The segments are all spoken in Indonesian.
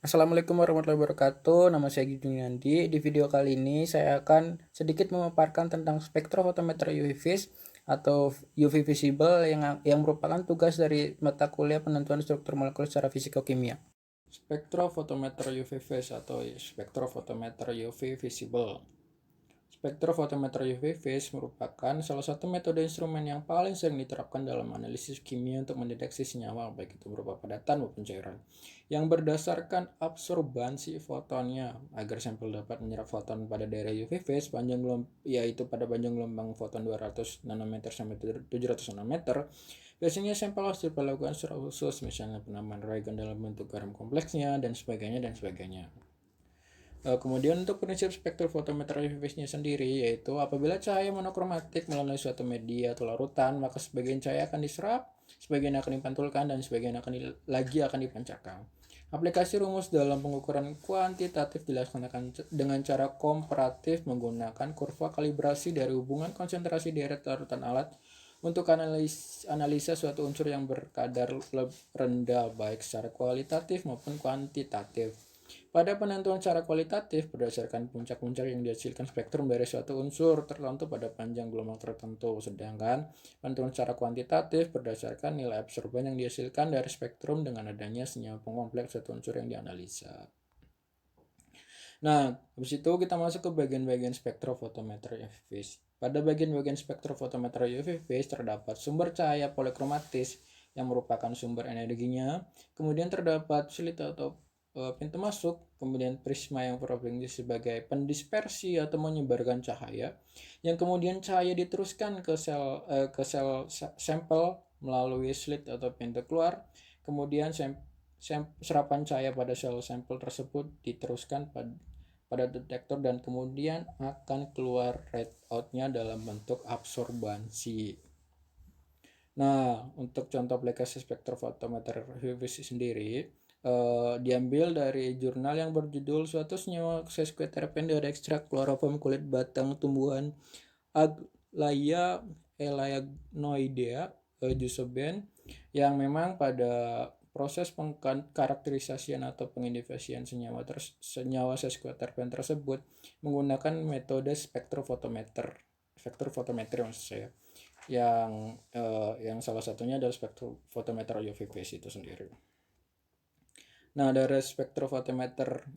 Assalamualaikum warahmatullahi wabarakatuh. Nama saya Yandi. Di video kali ini saya akan sedikit memaparkan tentang spektrofotometer UV phase atau UV visible yang merupakan tugas dari mata kuliah penentuan struktur molekul secara fisika-kimia. Spektrofotometer UV phase atau spektrofotometer UV visible. Spektrofotometer UV phase merupakan salah satu metode instrumen yang paling sering diterapkan dalam analisis kimia untuk mendeteksi senyawa, baik itu berupa padatan maupun cairan, yang berdasarkan absorbansi fotonnya. Agar sampel dapat menyerap foton pada daerah UV phase yaitu pada panjang gelombang foton 200 nanometer sampai 700 nanometer, biasanya sampel harus diperlakukan secara khusus, misalnya penambahan reagen dalam bentuk garam kompleksnya dan sebagainya. Kemudian untuk prinsip spektrofotometer UV phase-nya sendiri, yaitu apabila cahaya monokromatik melalui suatu media atau larutan, maka sebagian cahaya akan diserap, sebagian akan dipantulkan, dan sebagian lagi akan dipancarkan. Aplikasi rumus dalam pengukuran kuantitatif dilaksanakan dengan cara komparatif menggunakan kurva kalibrasi dari hubungan konsentrasi deret larutan alat untuk analisa suatu unsur yang berkadar rendah baik secara kualitatif maupun kuantitatif. Pada penentuan secara kualitatif, berdasarkan puncak-puncak yang dihasilkan spektrum dari suatu unsur tertentu pada panjang gelombang tertentu, sedangkan penentuan secara kuantitatif berdasarkan nilai absorban yang dihasilkan dari spektrum dengan adanya senyawa pengkompleks suatu unsur yang dianalisa. Nah, habis itu kita masuk ke bagian-bagian spektrofotometer UV phase. Pada bagian-bagian spektrofotometer UV phase terdapat sumber cahaya polikromatis yang merupakan sumber energinya, kemudian terdapat slit atau pintu masuk, kemudian prisma yang berfungsi sebagai pendispersi atau menyebarkan cahaya, yang kemudian cahaya diteruskan ke sel sampel melalui slit atau pintu keluar, kemudian serapan cahaya pada sel sampel tersebut diteruskan pada detektor dan kemudian akan keluar readout-nya dalam bentuk absorbansi. Nah, untuk contoh aplikasi spektrofotometer UV sendiri, diambil dari jurnal yang berjudul suatu senyawa sesquiterpen dari ekstrak kloroform kulit batang tumbuhan Aglaia elaionoidea Jusoben, yang memang pada proses pengkarakterisasian atau pengidentifikasian senyawa sesquiterpen tersebut menggunakan metode spektrofotometri maksud saya, yang salah satunya adalah spektrofotometer UV phase itu sendiri. Nah, dari spektrum fotometer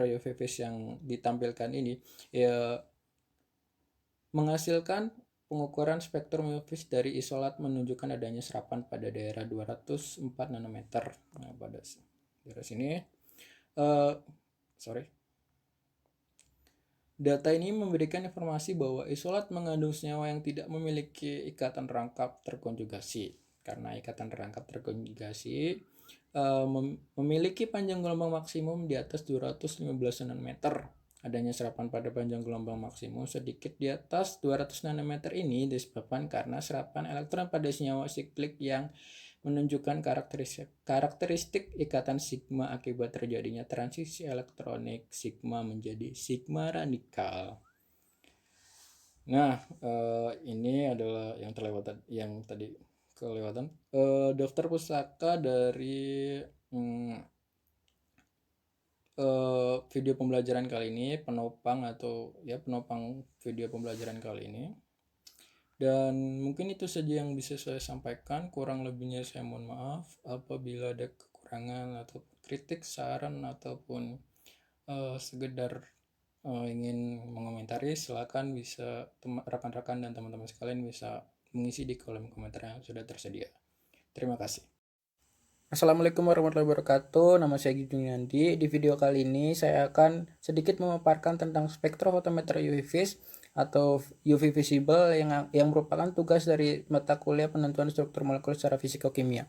UV phase yang ditampilkan ini menghasilkan pengukuran spektrum UV phase dari isolat menunjukkan adanya serapan pada daerah 204 nanometer. Nah, pada daerah sini data ini memberikan informasi bahwa isolat mengandung senyawa yang tidak memiliki ikatan rangkap terkonjugasi. Karena ikatan rangkap terkonjugasi memiliki panjang gelombang maksimum di atas 215 nanometer. Adanya serapan pada panjang gelombang maksimum sedikit di atas 200 nanometer ini disebabkan karena serapan elektron pada senyawa siklik yang menunjukkan karakteristik ikatan sigma akibat terjadinya transisi elektronik sigma menjadi sigma radikal. Nah, ini adalah yang tadi kelewatan. Daftar pusaka dari video pembelajaran kali ini, penopang video pembelajaran kali ini. Dan mungkin itu saja yang bisa saya sampaikan. Kurang lebihnya saya mohon maaf. Apabila ada kekurangan atau kritik, saran ataupun sekedar ingin mengomentari, silakan bisa rekan-rekan dan teman-teman sekalian bisa mengisi di kolom komentar yang sudah tersedia. Terima kasih. Assalamualaikum warahmatullahi wabarakatuh. Nama saya Yandi. Di video kali ini saya akan sedikit memaparkan tentang spektrofotometer UV phase atau UV visible yang merupakan tugas dari mata kuliah penentuan struktur molekul secara fisika-kimia.